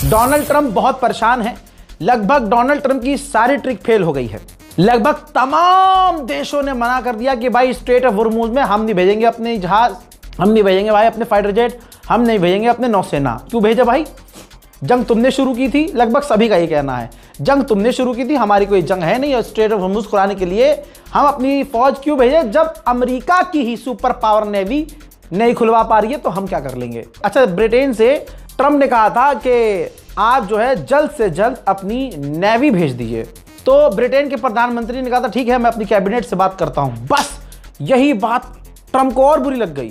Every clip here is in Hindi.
डोनाल्ड ट्रंप बहुत परेशान है। लगभग डोनाल्ड ट्रंप की सारी ट्रिक फेल हो गई है। लगभग तमाम देशों ने मना कर दिया कि भाई स्ट्रेट ऑफ हॉर्मुज में हम नहीं भेजेंगे अपने जहाज, हम नहीं भेजेंगे भाई अपने फाइटर जेट, हम नहीं भेजेंगे अपने नौसेना। क्यों भेजे भाई? जंग तुमने शुरू की थी। लगभग सभी का ये कहना है, जंग तुमने शुरू की थी, हमारी कोई जंग है नहीं। और स्ट्रेट ऑफ हॉर्मुज खुलाने के लिए हम अपनी फौज क्यों भेजे जब अमेरिका की ही सुपर पावर नेवी नहीं खुलवा पा रही है, तो हम क्या कर लेंगे। अच्छा, ब्रिटेन से ट्रंप ने कहा था कि आप जो है जल्द से जल्द अपनी नेवी भेज दीजिए। तो ब्रिटेन के प्रधानमंत्री ने कहा था ठीक है, मैं अपनी कैबिनेट से बात करता हूं। बस यही बात ट्रंप को और बुरी लग गई।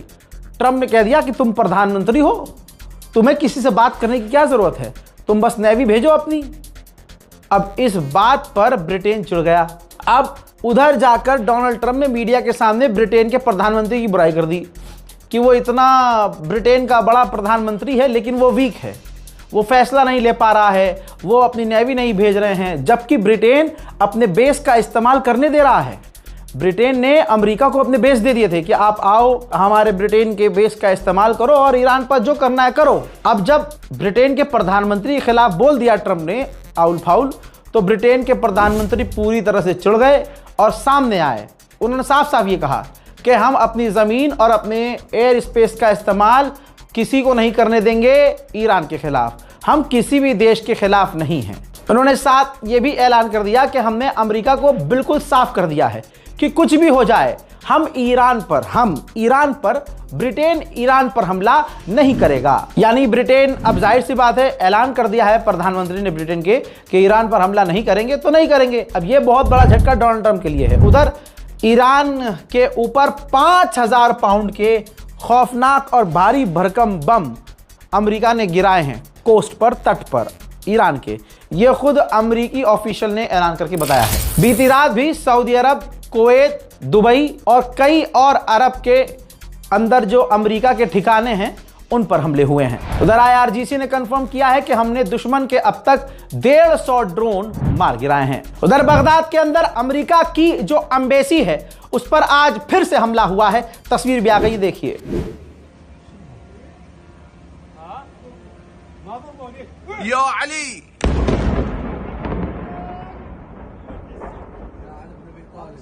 ट्रंप ने कह दिया कि तुम प्रधानमंत्री हो, तुम्हें किसी से बात करने की क्या जरूरत है, तुम बस नेवी भेजो अपनी। अब इस बात पर ब्रिटेन चिढ़ गया। अब उधर जाकर डोनाल्ड ट्रंप ने मीडिया के सामने ब्रिटेन के प्रधानमंत्री की बुराई कर दी कि वो इतना ब्रिटेन का बड़ा प्रधानमंत्री है लेकिन वो वीक है, वो फैसला नहीं ले पा रहा है, वो अपनी नेवी नहीं भेज रहे हैं, जबकि ब्रिटेन अपने बेस का इस्तेमाल करने दे रहा है। ब्रिटेन ने अमेरिका को अपने बेस दे दिए थे कि आप आओ हमारे ब्रिटेन के बेस का इस्तेमाल करो और ईरान पर जो करना है करो। अब जब ब्रिटेन के प्रधानमंत्री के खिलाफ बोल दिया ट्रंप ने आउल फाउल, तो ब्रिटेन के प्रधानमंत्री पूरी तरह से चिढ़ गए और सामने आए। उन्होंने साफ साफ ये कहा कि हम अपनी ज़मीन और अपने एयर स्पेस का इस्तेमाल किसी को नहीं करने देंगे ईरान के खिलाफ, हम किसी भी देश के खिलाफ नहीं हैं। उन्होंने साथ ये भी ऐलान कर दिया कि हमने अमेरिका को बिल्कुल साफ कर दिया है कि कुछ भी हो जाए हम ईरान पर ब्रिटेन ईरान पर हमला नहीं करेगा। यानी ब्रिटेन, अब जाहिर सी बात है, ऐलान कर दिया है प्रधानमंत्री ने ब्रिटेन के कि ईरान पर हमला नहीं करेंगे तो नहीं करेंगे। अब ये बहुत बड़ा झटका डोनाल्ड ट्रंप के लिए है। उधर ईरान के ऊपर 5000 पाउंड के खौफनाक और भारी भरकम बम अमेरिका ने गिराए हैं कोस्ट पर, तट पर ईरान के। ये खुद अमेरिकी ऑफिशियल ने ऐलान करके बताया है। बीती रात भी सऊदी अरब, कुवैत, दुबई और कई और अरब के अंदर जो अमेरिका के ठिकाने हैं उन पर हमले हुए हैं। उधर IRGC ने कंफर्म किया है कि हमने दुश्मन के अब तक 150 ड्रोन मार गिराए हैं। उधर बगदाद के अंदर अमेरिका की जो एम्बेसी है उस पर आज फिर से हमला हुआ है। तस्वीर भी आ गई, देखिए। या अली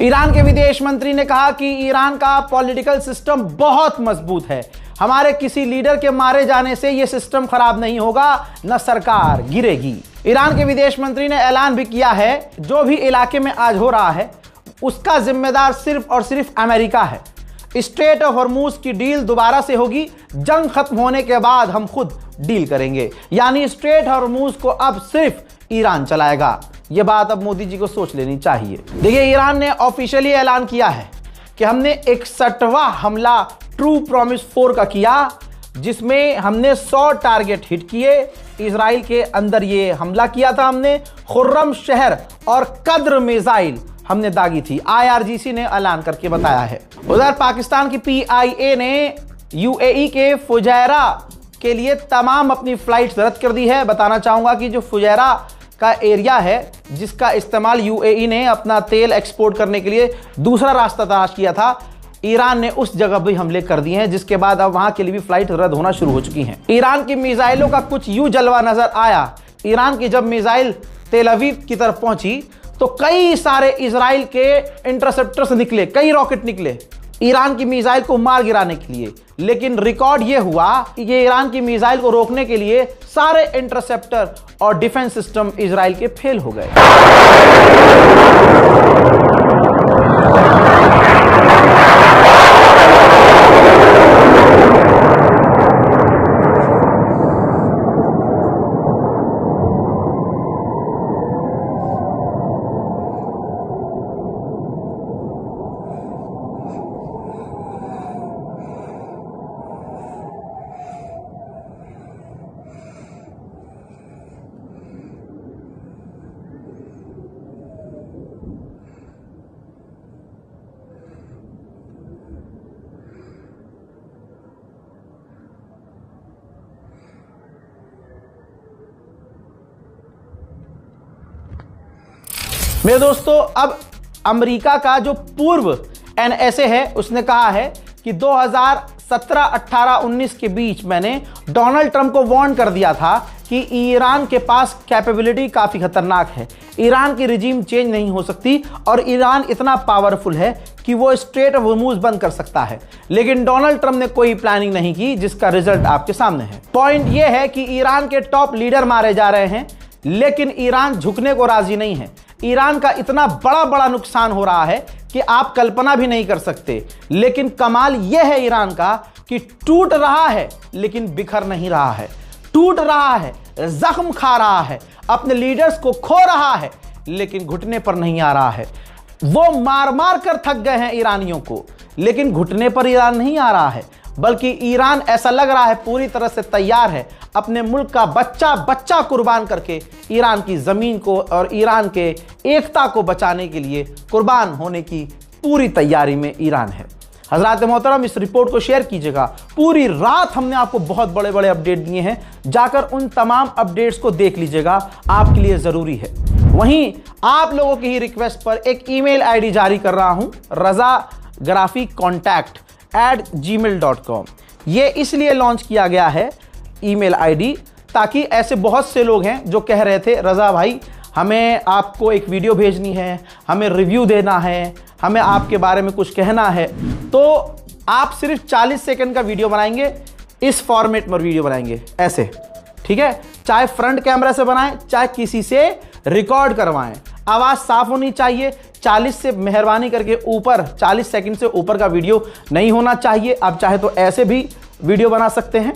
ईरान के विदेश मंत्री ने कहा कि ईरान का पॉलिटिकल सिस्टम बहुत मजबूत है, हमारे किसी लीडर के मारे जाने से यह सिस्टम खराब नहीं होगा, न सरकार गिरेगी। ईरान के विदेश मंत्री ने ऐलान भी किया है जो भी इलाके में आज हो रहा है उसका जिम्मेदार सिर्फ और सिर्फ अमेरिका है। स्ट्रेट ऑफ हॉर्मुज की डील दोबारा से होगी, जंग खत्म होने के बाद हम खुद डील करेंगे। यानी स्ट्रेट हॉर्मुज को अब सिर्फ ईरान चलाएगा। यह बात अब मोदी जी को सोच लेनी चाहिए। देखिए, ईरान ने ऑफिशियली ऐलान किया है कि हमने 61वां हमला ट्रू प्रॉमिस 4 का किया, जिसमें हमने 100 टारगेट हिट किए। इजराइल के अंदर ये हमला किया था हमने। खुर्रम शहर और कद्र मिसाइल हमने दागी थी, IRGC ने ऐलान करके बताया है। उधर पाकिस्तान की PIA ने UAE के फुजैरा के लिए तमाम अपनी फ्लाइट्स रद्द कर दी है। बताना चाहूंगा कि जो फुजैरा का एरिया है जिसका इस्तेमाल UAE ने अपना तेल एक्सपोर्ट करने के लिए दूसरा रास्ता तलाश किया था, ईरान ने उस जगह भी हमले कर दिए हैं, जिसके बाद अब वहां के लिए भी फ्लाइट रद्द होना शुरू हो चुकी हैं। ईरान की मिसाइलों का कुछ यूं जलवा नजर आया। ईरान की जब मिसाइल तेल अवीव की तरफ पहुंची तो कई सारे इजराइल के इंटरसेप्टर्स निकले, कई रॉकेट निकले ईरान की मिसाइल को मार गिराने के लिए। लेकिन रिकॉर्ड यह हुआ कि ये ईरान की मिसाइल को रोकने के लिए सारे इंटरसेप्टर और डिफेंस सिस्टम इजराइल के फेल हो गए। मेरे दोस्तों, अब अमेरिका का जो पूर्व NSA है उसने कहा है कि 2017, 18, 19 के बीच मैंने डोनाल्ड ट्रंप को वार्न कर दिया था कि ईरान के पास कैपेबिलिटी काफ़ी खतरनाक है, ईरान की रिजीम चेंज नहीं हो सकती और ईरान इतना पावरफुल है कि वो स्ट्रेट ऑफ होर्मुज बंद कर सकता है। लेकिन डोनाल्ड ट्रंप ने कोई प्लानिंग नहीं की, जिसका रिजल्ट आपके सामने है। पॉइंट ये है कि ईरान के टॉप लीडर मारे जा रहे हैं, लेकिन ईरान झुकने को राजी नहीं है। ईरान का इतना बड़ा बड़ा नुकसान हो रहा है कि आप कल्पना भी नहीं कर सकते। लेकिन कमाल यह है ईरान का कि टूट रहा है लेकिन बिखर नहीं रहा है, टूट रहा है, जख्म खा रहा है, अपने लीडर्स को खो रहा है, लेकिन घुटने पर नहीं आ रहा है। वो मार मार कर थक गए हैं ईरानियों को, लेकिन घुटने पर ईरान नहीं आ रहा है, बल्कि ईरान ऐसा लग रहा है पूरी तरह से तैयार है अपने मुल्क का बच्चा बच्चा कुर्बान करके ईरान की ज़मीन को और ईरान के एकता को बचाने के लिए कुर्बान होने की पूरी तैयारी में ईरान है। हज़रात मोहतरम, इस रिपोर्ट को शेयर कीजिएगा। पूरी रात हमने आपको बहुत बड़े बड़े अपडेट दिए हैं, जाकर उन तमाम अपडेट्स को देख लीजिएगा, आपके लिए ज़रूरी है। वहीं आप लोगों की ही रिक्वेस्ट पर एक ईमेल आईडी जारी कर रहा हूं, razagraficontact@gmail.com। ये इसलिए लॉन्च किया गया है ईमेल आईडी, ताकि ऐसे बहुत से लोग हैं जो कह रहे थे रज़ा भाई हमें आपको एक वीडियो भेजनी है, हमें रिव्यू देना है, हमें आपके बारे में कुछ कहना है, तो आप सिर्फ 40 सेकंड का वीडियो बनाएंगे, इस फॉर्मेट में वीडियो बनाएंगे ऐसे, ठीक है। चाहे फ्रंट कैमरा से बनाएं, चाहे किसी से रिकॉर्ड करवाएं, आवाज़ साफ होनी चाहिए। 40 से मेहरबानी करके ऊपर 40 सेकंड से ऊपर का वीडियो नहीं होना चाहिए। आप चाहे तो ऐसे भी वीडियो बना सकते हैं,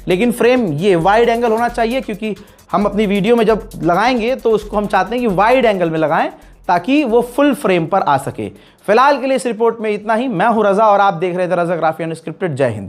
लेकिन फ्रेम ये वाइड एंगल होना चाहिए, क्योंकि हम अपनी वीडियो में जब लगाएंगे तो उसको हम चाहते हैं कि वाइड एंगल में लगाएं ताकि वो फुल फ्रेम पर आ सके। फिलहाल के लिए इस रिपोर्ट में इतना ही। मैं हूं रज़ा और आप देख रहे थे रज़ा ग्राफी अनस्क्रिप्टेड। जय हिंद।